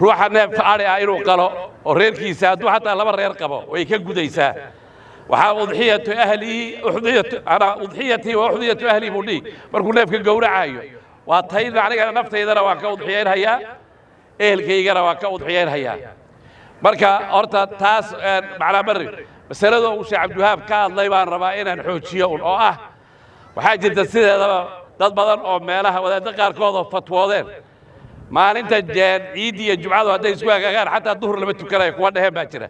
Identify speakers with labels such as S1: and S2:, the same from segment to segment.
S1: روح النف أري عيرو قلو ورير كيساد وحتى لما رير قبو ويكجو ديسا وحا أضحية أهلي أنا أضحيتي وأضحية أهلي بولي مركو نف كجورة عايو وطيب عليك أنا نفط إذا رواك أضحيين هيا أهل كي رواك أضحيين هيا مركا أرتا تاس على بر بس هذا وش عبد الوهاب كان الله يبارك ربائنا نحوشيون وحاجة السيدة dad badan oo meelaha wadaadda qaarkood fatwoodeen maalinta ciidii jumcadu haday isku agagaan xataa duhur lama tukanayo kuwa dhaheen baa jira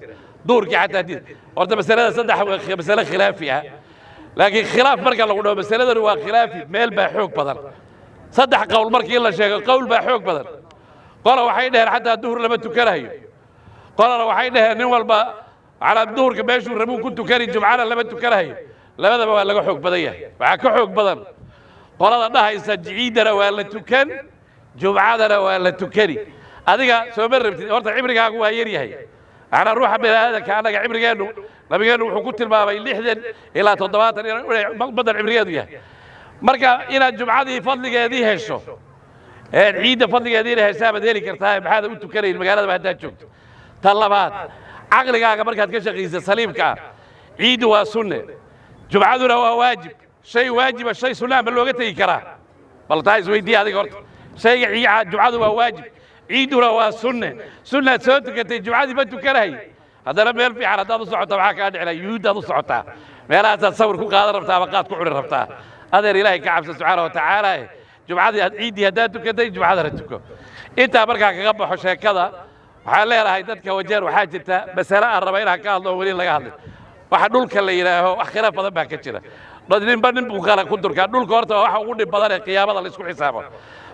S1: duhurkii xataa did horta masalada saddex mas'ala khilaafi ah laakiin khilaaf marka lagu dhaw masaladan waa khilaafi meel baa xoog badan saddex qowl markii la sheego qowl baa xoog badan qolo waxay dhaheen xataa duhur lama tukanayo qolana waxay dhaheen nin walba ala duhurka meeshuu rabuu ku tukani jumcada lama tukanayo labadaba waa laga xoog badan yahay waxa ka xoog badan قرض الله يسجعيدنا ولا تكن جمعتنا ولا تكني هذيك سوبر ورت عمرك هو يريهي أنا أروح بهذا كأنا عمري قالوا لما قالوا حكومة الباب اللي حدن إلى تضباط بدل عمري هذه مركا إلى الجمعة دي فضل هذه هالشو العيد فضل هذه حساب ذلك ارتاح بهذا وتكني المقالة بهذا شفت طلبات عقلك مركا كشغيز سليم كا عيد وسنة جمعتنا هو واجب شيء واجب الشيء سنة من الوقت يكره بل تايز ويدي هذه قلت شيء جمعة واجب عيدنا وسنة سنة سوتك الجمعة دي بنتو كرهي هذا لما يلفي على هذا الصعوطة معك على يود هذا الصعوطة ما لا تصور كل قادر ربطها بقات كل ربطها هذا إلهي كعب سبحانه وتعالى جمعة عيدي هداتك دي جمعة رتك أنت بركة كقبح وشيء كذا وحالي راح يدتك وجير وحاجته بس لا الربعين حكى الله ولين لك هذا وحدول كله إله وأخيرا فضل كتير بدين بدين بوكالا كنتر كادول كورتا واحد ودي بدر القيامة الله يسكت حسابه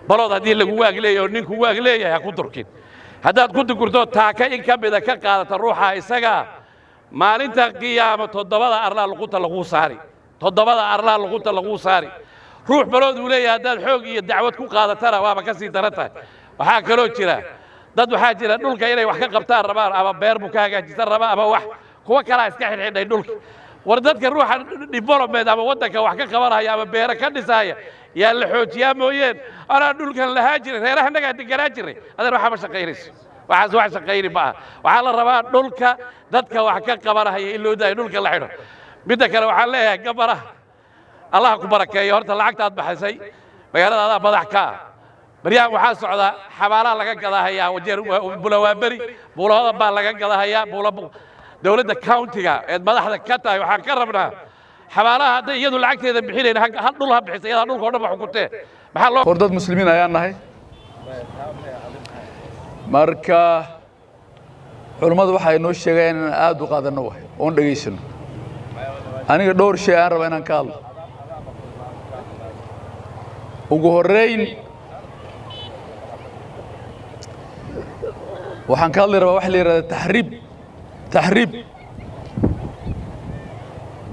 S1: بلاد هذه اللي جوا قليه ونين جوا قليه يا كنتر كين هذا كنت كرتو تاكا إن كان بدك قاعدة الروح إسقى ما أنت قيامة تضبط أرلا لقوت الغوصاري تضبط أرلا لقوت الغوصاري روح بلاد وليه هذا الحوقي الدعوة كو قاعدة ترى وما كسي ترتها وحاكلوا كذا ضد وحاجة دول كيري وحكا قبتها الربار أما بير بكاجا جت الربار أما واحد هو كلا يستحيل عند دول وردتك الروح ديفلوبمنت أما ودك وحكا خبرها يا بير كنسايا يا الحوت يا موين أنا دول كان لهاجر غير إحنا قاعد نجراجر هذا روح مش غيرس وحش غيري بقى وعلى الربار دولك ضدك وحكا خبرها إلا ده دولك الله حلو بدك لو حلها قبره الله أكبرك يا هرت العقد أذبحسي بقال هذا بضحكا بريان وحاس على حبالة لقى قضاها يا وجير بولوابري بولو هذا لقى قضاها يا بولو دولة الكاونتيga madaxda ka tahay waxaan ka rabnaa xabaalaha hadda iyadu lacagteeda bixinayna hal dhul ha bixisay iyada dhulka oo dhan wax ku tee maxaa loo
S2: hordad muslimiin ayaan nahay marka culimadu waxay noo sheegeen in aad u qaadano wax oo dhageysano aniga dhowr shay aan rabaa inaan ka hadlo ugu horeyn waxaan ka hadli rabaa wax la yiraahdo تحريب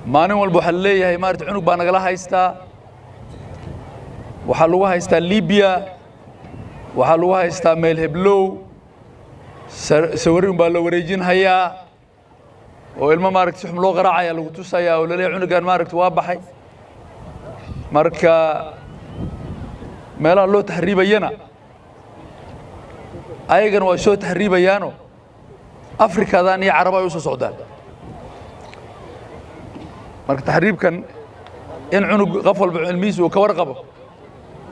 S2: ماني والبو حليه هي مارت عنق بان نغلا هايستا waxa lagu haystaa Libya waxa lagu haystaa meel heblow sawirin baa la wareejin hayaa oo ilmo maaragtay xum loo qaraacaya lagu tusaya oo leeyahay cunugan maaragtay waa baxay marka meelaha loo tahriibayana ayagana waa soo tahriibayaano أفريقيا ذاني عربة يوسف سودان. مرك تحريب كان إن عنق غفل بالميز وكورقبه.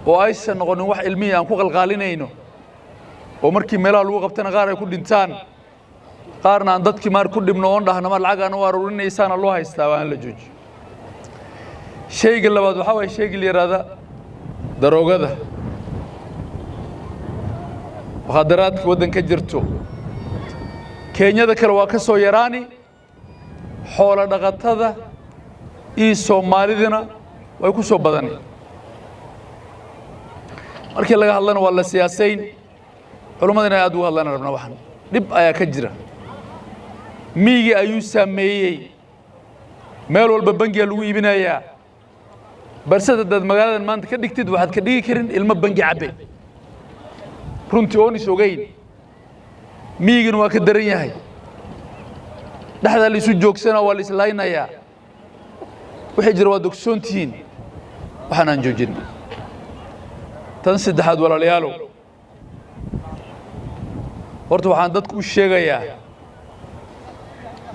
S2: وأيش نقول واحد علمية أنكو الغالينينه. ومركي ملال وقفتنا غار يكون إنسان. قارنا عن ضدك مار كل من عنده نمر العجا نوار ولنا إنسان الله يستوى لجوج. شيء اللي بعد وحوي شيء اللي هذا دروجة ده. مخدرات ودن كجرتو. كينيا ذكر واكسو يراني حول دغتدا إي سوماليدنا ويكسو بدني markii laga hadlana waa la siyaaseen culimadana aad u hadlana rabna waxan dib ayaa ka jira miigi ayuu sameeyay meel walba bangiga lagu iibinaya barsada dad magaaladan maanta ka dhigtid waxaad ka dhigi karin ilmo bangi cabay runtii oo nisogeyn ميجن وكدرين ياهي نحن اللي سجوك سنة والإسلاين يا وحجر ودكسون تين وحنا نجوجين تنسد حد ولا ليالو horta waxaan dadku u sheegayaa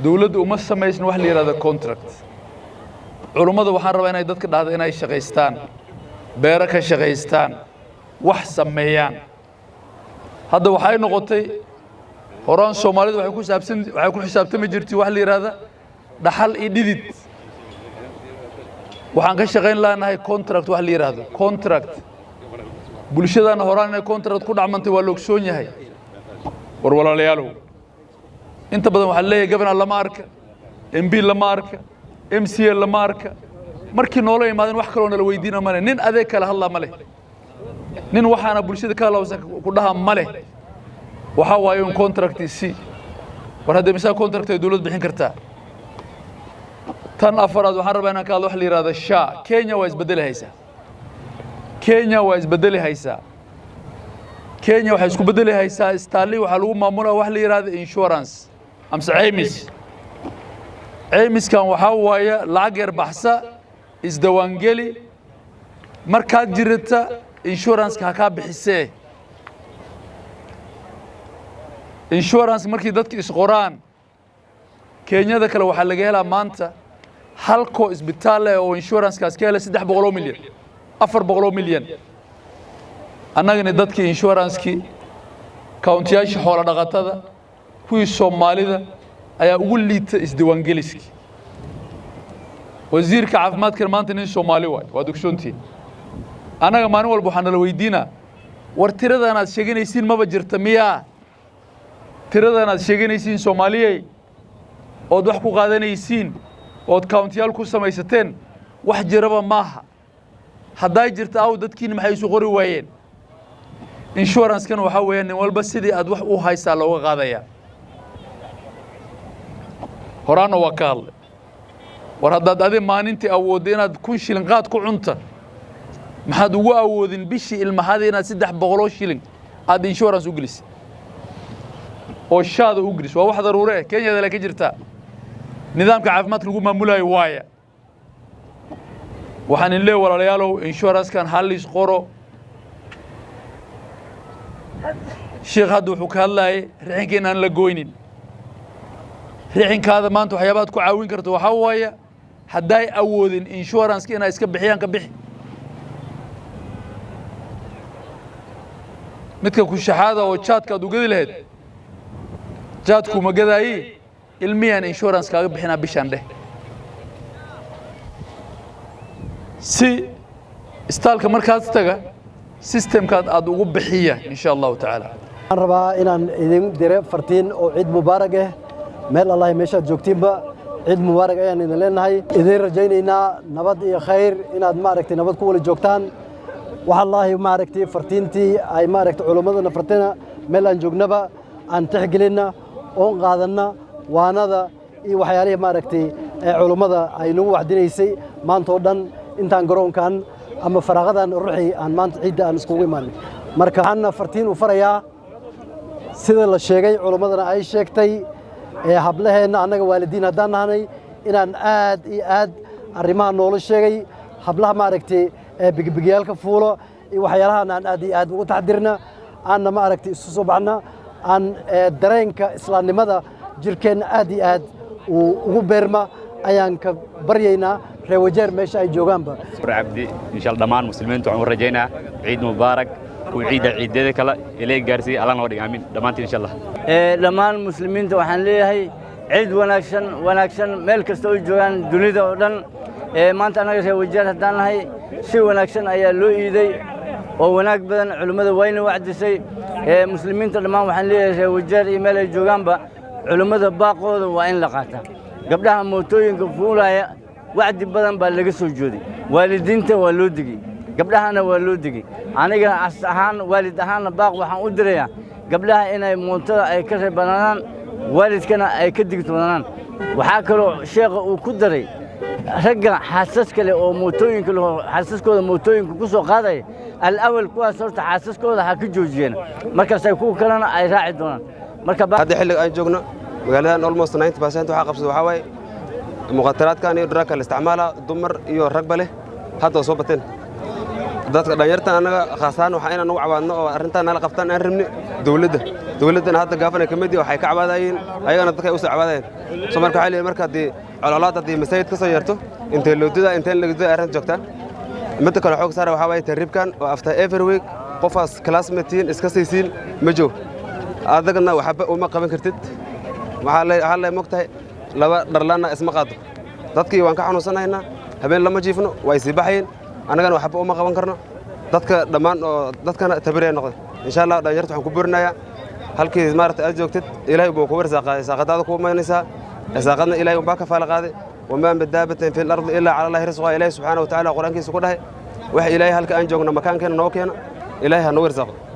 S2: dawladdu uma samaysna wax la yiraahdo contract culummada waxaan rabaa inay dadka dhahdo inay shaqaystaan beero ka shaqaystaan wax sameeyaan hadda waxay noqotay horaan Soomaalidu waxay ku xisaabtami jirtay wax la yiraahdo dhaxal iyo dhidid waxaan ka shaqayn laanahay contract wax la yiraahdo contract bulshadana horaan inay contract ku dhacmantay waa la ogsoon yahay war walaalayaalow inta badan waxa leeyahay governor lama arka MP lama arka MCA lama arka markii noola imaadeen wax kale oo la weydiina ma leh nin adeeg kala hadla ma leh nin waxaana bulshada ka lawsan ku dhaha ma leh waxa waayo in contract si war hadda misaa contract ay dawladdu bixin kartaa tan afaraad waxaan rabaa inaan ka hadlo wax la yiraahdo SHA Kenya waa isbedelahaysaa Kenya waa isbedelahaysaa Kenya waxay isku bedelahaysaa istaali waxa lagu maamulaa wax la yiraahdo insurance amse caymiskan waxa waaye lacag yar baxsa isdawaangeli markaad jirta insurance ka bixisee insurance markii dadku isqoraan Kenyada kale waxa laga helaa maanta halko isbitaal oo insurance kaas ka helay 300 milyan 400 milyan annagana dadkii insurance-ki county-yaasha xoolo dhaqatada kuwii Soomaalida ayaa ugu liita isdiiwaangeliski wasiirka caafimaadka maanta nin Soomaali waa dugsoontii anaga maalin walba waxaan la weydiinaa war tiradan aad sheeganaysiin maba jirta miyaa tiradan aad sheeganaysiin Soomaaliyay oo wax ku qaadanaysiin oo county-yaal ku samaysateen wax jiraba maaha hadday jirta aw dadkiina maxay isu qori waayeen insurance kan waxa weeyaan nin walba sidii aad wax u haysaa looga qaadaya horaana waa ka hadlay war haddaad adi maalintii awooddo inaad 1,000 shilin qaad ku cunta maxaad ugu awoodin bishii ilmahaada inaad 300 shilin aad insurance u gelis oo shaada u gelis waa wax daruure Kenya la ka jirta nidaamka caafimaadka lagu maamulayo waaya waxaan in leeyahay walaalayaalow insurance kan halis qoro sheekh hadda wuxuu ka hadlayay rixinka aan la gooynin rixinkaada maanta waxyaabaad ku caawin karto waxa waaya hadday awoodin insurance inay iska bixiyaan ka bixi midka ku shaxaada oo chatka aad u gadi lahayd chatku ma gadaayay ilmiyan insurance kaaga bixina bishan dheh si istaalka markaad taga systemkaad aad ugu bixiya insha Allah ta'ala
S3: aan rabaa inaan idin dire fartiin oo ciid mubaarak ah meel Allah meesha joogtiinba ciid mubaarak ayaan idin leenahay idin rajaynaynaa nabad iyo khayr inaad maaragtay nabad ku wada joogtaan waxa Allah maaragtay fartiintii ay maaragtay culimadana fartina meel aan joognaba aan tixgelina oo qaadana waanada iyo waxyaalaha maaragtay culimada ay nagu waxdinaysay maanta oo dhan intaan garoonkan ama faraaqadan ruuxi aan maanta ciidda aan iskugu imaan marka waxaan fartiin u farayaa sida la sheegay culimadana ay sheegtay hablaheena anaga waalidiin hadaan nahay inaan aad iyo aad arrimaha noola sheegay hablaha maaragtay bigbigiyalka fuulo iyo waxyaalaha aan aad iyo aad ugu taxdirna aan maaragtay isu soo baxna aan dareenka islaamnimada jirkeena aad iyo aad ugu beerma ayaan ka baryaynaa reewajeer meesha ay joogaanba
S4: abdi insha Allah dhamaan muslimiintu waxaan rajaynaa ciid mubaarak ku ciidada kala ilaa gaarsiin Allah noo dhigaamin dhamaantiin insha Allah
S5: dhamaan muslimiinta waxaan leeyahay ciid wanaagsan meel kasta oo joogan dunida oo dhan maanta anaga reewajeer hadaan nahay si wanaagsan ayaa loo iiday oo wanaag badan culimada wayna wacdisay muslimiinta dhamaan waxaan leeyahay reewajeer iyo meel ay joogaanba culimada baaqooda waa in la qaataa gabdhaha mootooyinka fuulaya wacdi badan baa laga soo jooday waalidiinta waa loo digay gabdhahana waa loo digay aniga as ahaan waalid ahaan baaq waxaan u dirayaa gabdhaha inay mootada ay ka reebanaan waalidkana ay ka digtoonaan waxa kale sheekha uu ku daray ragga xaasas kale oo mootooyinka loo xaasaskooda mootooyinka ku soo qaaday al-awwal kuwaas horta xaasaskooda ha ka joojiyeen markaas ay ku kalena ay raaci doonaan marka
S6: hadda xilliga aan joogno magaaladan almost 90% waxa qabsado waxa way muqaddaraadkan iyo drug isticmaala dumar iyo ragba leh hadda soo bateen dadka dhalinyarta anaga khaasaan waxa inaan ugu cawaadno oo arrintan nala qabtaan aan rabni dawladda dawladdan hadda gaafana kamidii waxay ka cabaadayeen ayagana dadka u soo cabaadayeen soo marka xalay marka hadii masaajid ka soo yarto intee loo didaa intee laga didaa arrin joogta mid kale xoog saar waxa way taribkan oo after every week qofaas classmate iska saysiin ma joog adagna waxba uma qaban kartid waxa la mogtahay laba dharlana isma qaado dadkii waan ka xanuunsanaynaa habeen lama jiifno way sii baxayeen anagana waxba uma qaban karno dadka dhamaan oo dadkana tabirey noqday insha Allah dhalinyarta waxaan ku burinayaa halkii maarta aad joogtid ilaahay buu ku warsaaqay saaqadaada ku maynaysaa saaqadna ilaahay baa ka faala qaaday wama bidaabatin fil ardi illa ala Allah rizqa ilaahay subhanahu wa ta'ala quraankiisa ku dhahay wax ilaahay halka aan joogno makaankeena noo keena ilaahay ha noo warsaaqo